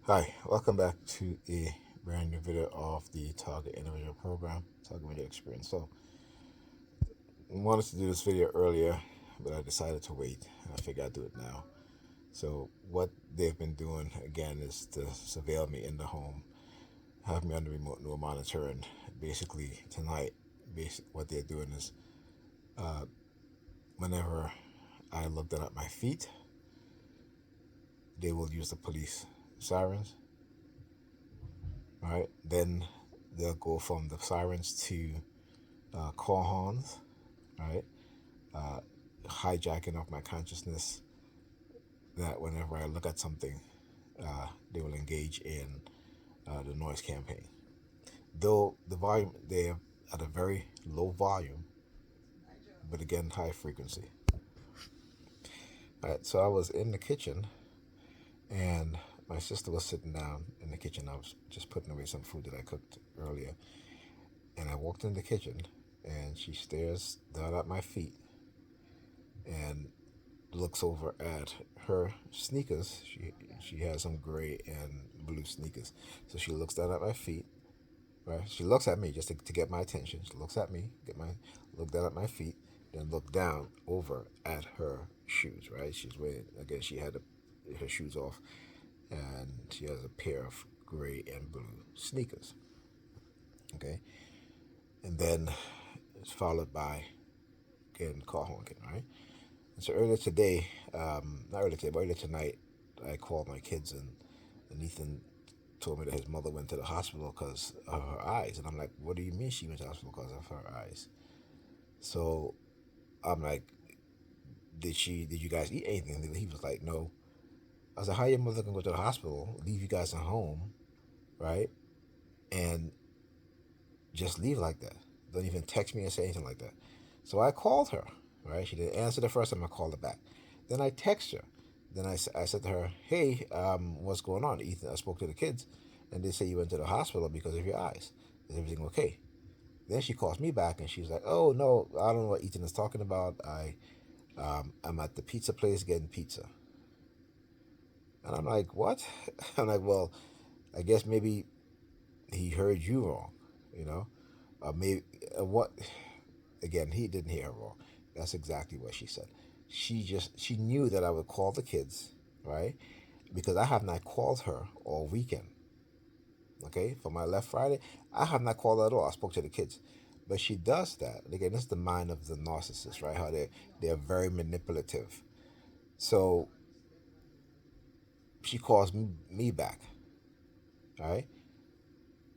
Hi, welcome back to a brand new video of the Target Individual Program, Target Media Experience. I wanted to do this video earlier, but I decided to wait. I figured I'd do it now. So, what they've been doing again is to surveil me in the home, have me under remote no monitor, and basically tonight, what they're doing is whenever I look down at my feet, they will use the police sirens. All right, then they'll go from the sirens to call horns, right? Uh, Hijacking of my consciousness that whenever I look at something, they will engage in the noise campaign. Though the volume, they're at a very low volume, but again, high frequency. All right, so I was in the kitchen and my sister was sitting down in the kitchen. I was just putting away some food that I cooked earlier. And I walked in the kitchen and she stares down at my feet and looks over at her sneakers. She has some gray and blue sneakers. So she looks down at my feet. Right? She looks at me just to get my attention. She looks at me, look down at my feet, then look down over at her shoes. Right? She's wearing again. She had her shoes off, and she has a pair of gray and blue sneakers. Okay, and then it's followed by again car honking. Right? So earlier today, not earlier today, but earlier tonight, I called my kids and Ethan told me that his mother went to the hospital because of her eyes. And I'm like, what do you mean she went to the hospital because of her eyes? So I'm like, did you guys eat anything? And he was like, no. I was like, how your mother can go to the hospital, leave you guys at home, right? And just leave like that. Don't even text me or say anything like that. So I called her, right? She didn't answer the first time I called her back. Then I text her. Then I said to her, hey, what's going on? Ethan, I spoke to the kids, and they say you went to the hospital because of your eyes. Is everything okay? Then she calls me back, and she's like, oh, no, I don't know what Ethan is talking about. I'm at the pizza place getting pizza. And I'm like, what? I'm like, well, I guess maybe he heard you wrong, you know? Maybe, what? Again, he didn't hear her wrong. That's exactly what she said. She knew that I would call the kids, right? Because I have not called her all weekend. Okay, for my left Friday, I have not called her at all. I spoke to the kids, but she does that. Again, this is the mind of the narcissist, right? How they're very manipulative. So she calls me back, right?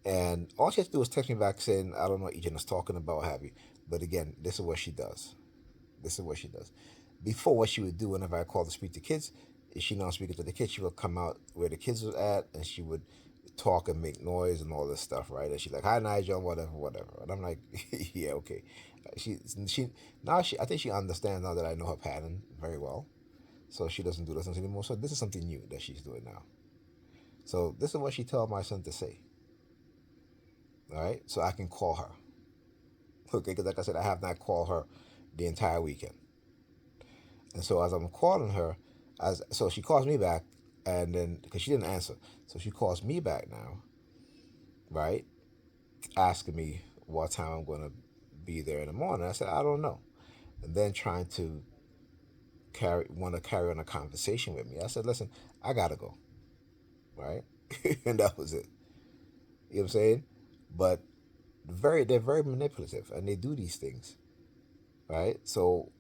And all she has to do is text me back saying, I don't know what Ejin is talking about, what have you. But again, this is what she does. This is what she does. Before, what she would do whenever I called to speak to kids, is she not speaking to the kids, she would come out where the kids was at and she would talk and make noise and all this stuff, right? And she's like, "Hi, Nigel, whatever, whatever." And I'm like, "Yeah, okay." She now I think she understands now that I know her pattern very well, so she doesn't do this anymore. So this is something new that she's doing now. So this is what she told my son to say. All right, so I can call her. Okay, because like I said, I have not called her the entire weekend. And so as I'm calling her, as so she calls me back, and then because she didn't answer, so she calls me back now, right, asking me what time I'm going to be there in the morning. I said I don't know, and then trying to carry on a conversation with me. I said, listen, I gotta go, right, and that was it. You know what I'm saying? But they're very manipulative, and they do these things, right? So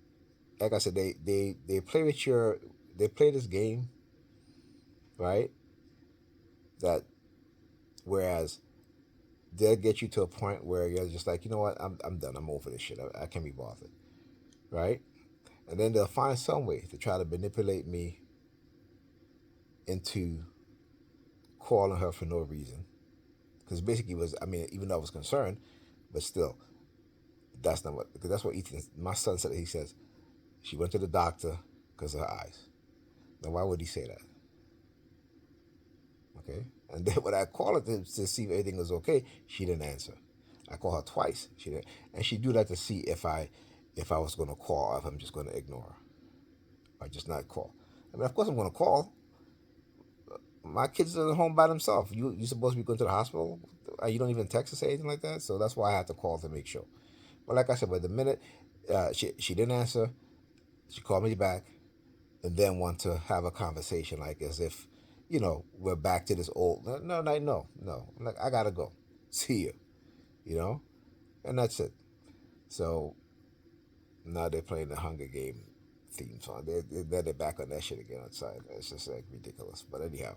like I said, they play with they play this game, right? That whereas they'll get you to a point where you're just like, you know what, I'm done. I'm over this shit. I can't be bothered, right? And then they'll find some way to try to manipulate me into calling her for no reason. Because basically, it was, I mean, even though I was concerned, but still, that's not what, because that's what Ethan, my son said. He says, she went to the doctor because of her eyes. Now, why would he say that? Okay. And then when I called her to see if everything was okay, she didn't answer. I called her twice. She didn't, and she do that to see if I was going to call or if I'm just going to ignore her or just not call. I mean, of course I'm going to call. my kids are at home by themselves. You supposed to be going to the hospital? You don't even text or say anything like that. So that's why I had to call to make sure. But like I said, but the minute she didn't answer, she called me back, and then want to have a conversation like as if, we're back to this old. No, no, no, no. I'm like, I gotta go. See you. You know, and that's it. So now they're playing the Hunger Game theme song. They're back on that shit again outside. It's just like ridiculous. But anyhow,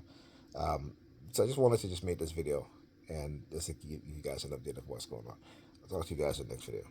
um, so I just wanted to just make this video and just to give you guys an update of what's going on. I'll talk to you guys in the next video.